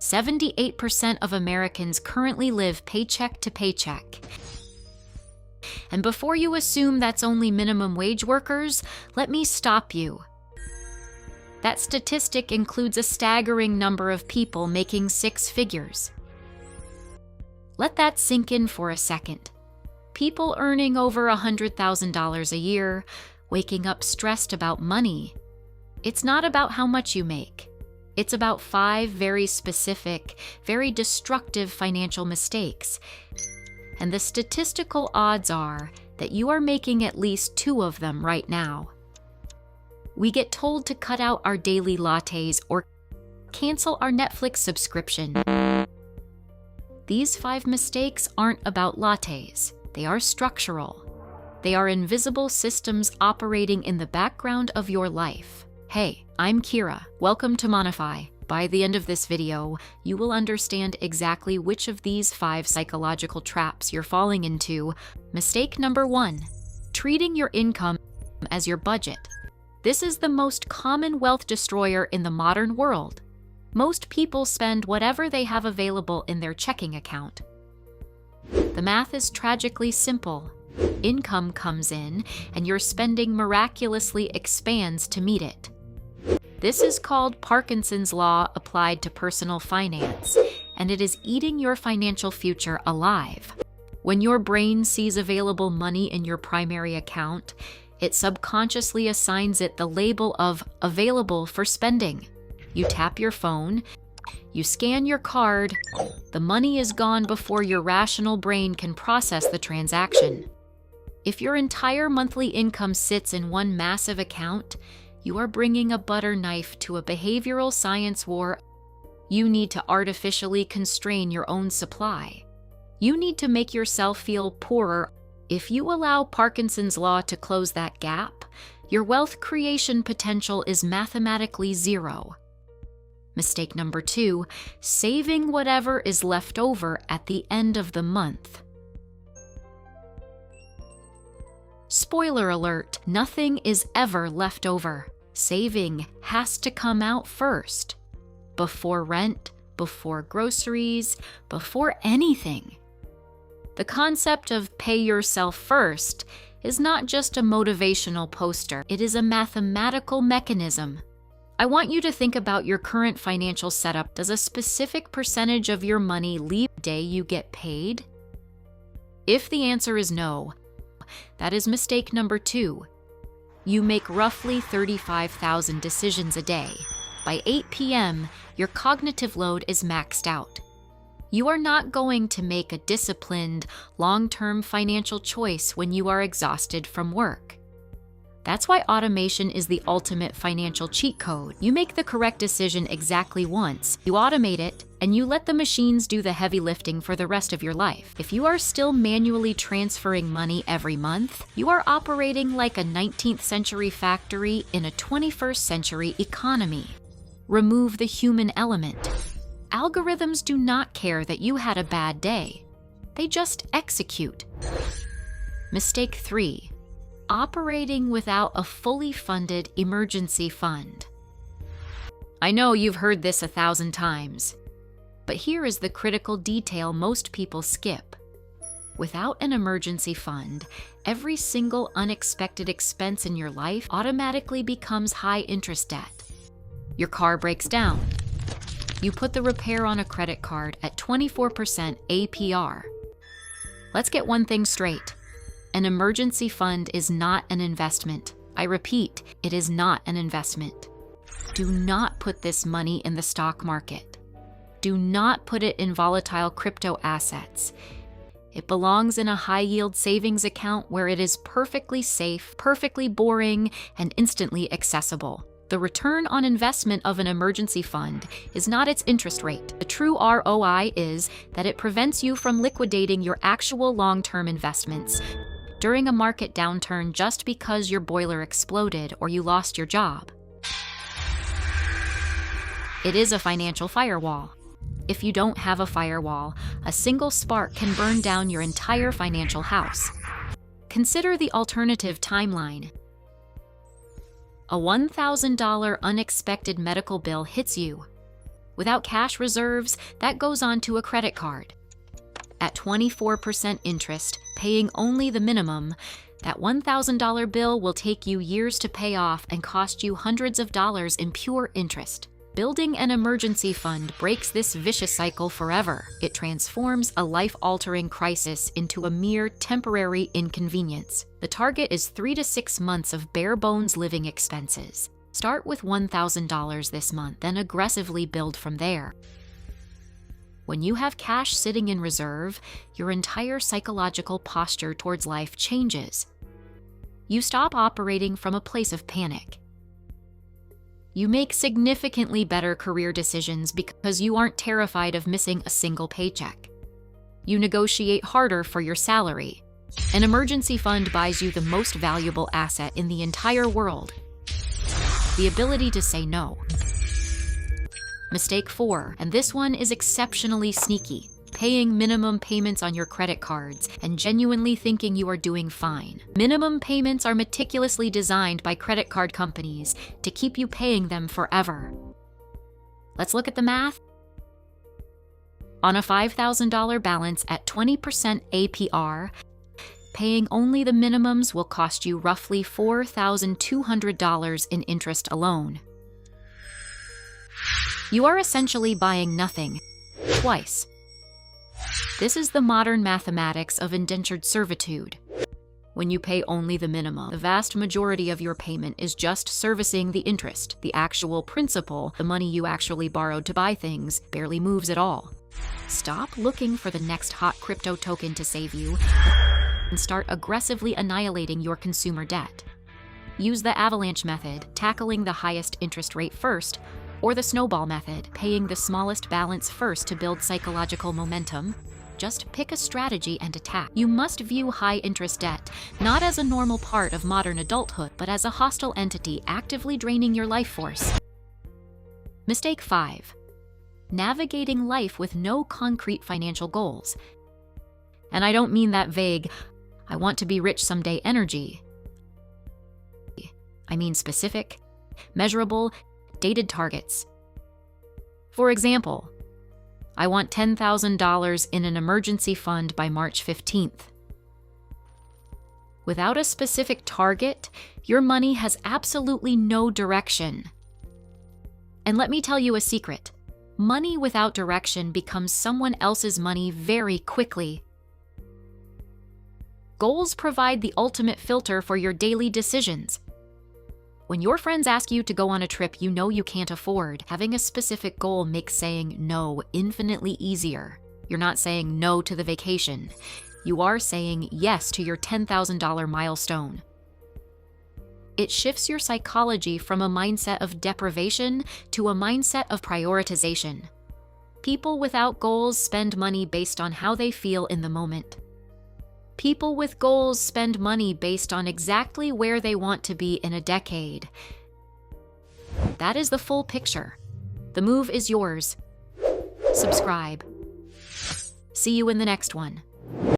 78% of Americans currently live paycheck to paycheck. And before you assume that's only minimum wage workers, let me stop you. That statistic includes a staggering number of people making six figures. Let that sink in for a second. People earning over $100,000 a year, waking up stressed about money. It's not about how much you make. It's about 5 very specific, very destructive financial mistakes. And the statistical odds are that you are making at least 2 of them right now. We get told to cut out our daily lattes or cancel our Netflix subscription. These 5 mistakes aren't about lattes. They are structural. They are invisible systems operating in the background of your life. Hey, I'm Kira. Welcome to MoniFy. By the end of this video, you will understand exactly which of these 5 psychological traps you're falling into. Mistake number 1, treating your income as your budget. This is the most common wealth destroyer in the modern world. Most people spend whatever they have available in their checking account. The math is tragically simple. Income comes in, and your spending miraculously expands to meet it. This is called Parkinson's Law applied to personal finance, and it is eating your financial future alive. When your brain sees available money in your primary account, it subconsciously assigns it the label of available for spending. You tap your phone, you scan your card, the money is gone before your rational brain can process the transaction. If your entire monthly income sits in one massive account, you are bringing a butter knife to a behavioral science war. You need to artificially constrain your own supply. You need to make yourself feel poorer. If you allow Parkinson's Law to close that gap, your wealth creation potential is mathematically 0. Mistake number 2, saving whatever is left over at the end of the month. Spoiler alert, nothing is ever left over. Saving has to come out first. Before rent, before groceries, before anything. The concept of pay yourself first is not just a motivational poster, it is a mathematical mechanism. I want you to think about your current financial setup. Does a specific percentage of your money leave the day you get paid? If the answer is no, that is mistake number 2. You make roughly 35,000 decisions a day. By 8 p.m., your cognitive load is maxed out. You are not going to make a disciplined, long-term financial choice when you are exhausted from work. That's why automation is the ultimate financial cheat code. You make the correct decision exactly once, you automate it, and you let the machines do the heavy lifting for the rest of your life. If you are still manually transferring money every month, you are operating like a 19th century factory in a 21st century economy. Remove the human element. Algorithms do not care that you had a bad day. They just execute. Mistake 3. Operating without a fully funded emergency fund. I know you've heard this 1,000 times, but here is the critical detail most people skip. Without an emergency fund, every single unexpected expense in your life automatically becomes high-interest debt. Your car breaks down. You put the repair on a credit card at 24% APR. Let's get one thing straight. An emergency fund is not an investment. I repeat, it is not an investment. Do not put this money in the stock market. Do not put it in volatile crypto assets. It belongs in a high-yield savings account where it is perfectly safe, perfectly boring, and instantly accessible. The return on investment of an emergency fund is not its interest rate. The true ROI is that it prevents you from liquidating your actual long-term investments during a market downturn just because your boiler exploded or you lost your job. It is a financial firewall. If you don't have a firewall, a single spark can burn down your entire financial house. Consider the alternative timeline. A $1,000 unexpected medical bill hits you. Without cash reserves, that goes onto a credit card. At 24% interest, paying only the minimum, that $1,000 bill will take you years to pay off and cost you hundreds of dollars in pure interest. Building an emergency fund breaks this vicious cycle forever. It transforms a life-altering crisis into a mere temporary inconvenience. The target is 3 to 6 months of bare-bones living expenses. Start with $1,000 this month, then aggressively build from there. When you have cash sitting in reserve, your entire psychological posture towards life changes. You stop operating from a place of panic. You make significantly better career decisions because you aren't terrified of missing a single paycheck. You negotiate harder for your salary. An emergency fund buys you the most valuable asset in the entire world: the ability to say no. Mistake 4, and this one is exceptionally sneaky: paying minimum payments on your credit cards and genuinely thinking you are doing fine. Minimum payments are meticulously designed by credit card companies to keep you paying them forever. Let's look at the math. On a $5,000 balance at 20% APR, paying only the minimums will cost you roughly $4,200 in interest alone. You are essentially buying nothing twice. This is the modern mathematics of indentured servitude. When you pay only the minimum, the vast majority of your payment is just servicing the interest. The actual principal, the money you actually borrowed to buy things, barely moves at all. Stop looking for the next hot crypto token to save you and start aggressively annihilating your consumer debt. Use the avalanche method, tackling the highest interest rate first, or the snowball method, paying the smallest balance first to build psychological momentum. Just pick a strategy and attack. You must view high-interest debt not as a normal part of modern adulthood, but as a hostile entity actively draining your life force. Mistake 5. Navigating life with no concrete financial goals. And I don't mean that vague, I want to be rich someday energy. I mean specific, measurable, dated targets. For example, I want $10,000 in an emergency fund by March 15th. Without a specific target, your money has absolutely no direction. And let me tell you a secret: money without direction becomes someone else's money very quickly. Goals provide the ultimate filter for your daily decisions. When your friends ask you to go on a trip you know you can't afford, having a specific goal makes saying no infinitely easier. You're not saying no to the vacation. You are saying yes to your $10,000 milestone. It shifts your psychology from a mindset of deprivation to a mindset of prioritization. People without goals spend money based on how they feel in the moment. People with goals spend money based on exactly where they want to be in a decade. That is the full picture. The move is yours. Subscribe. See you in the next one.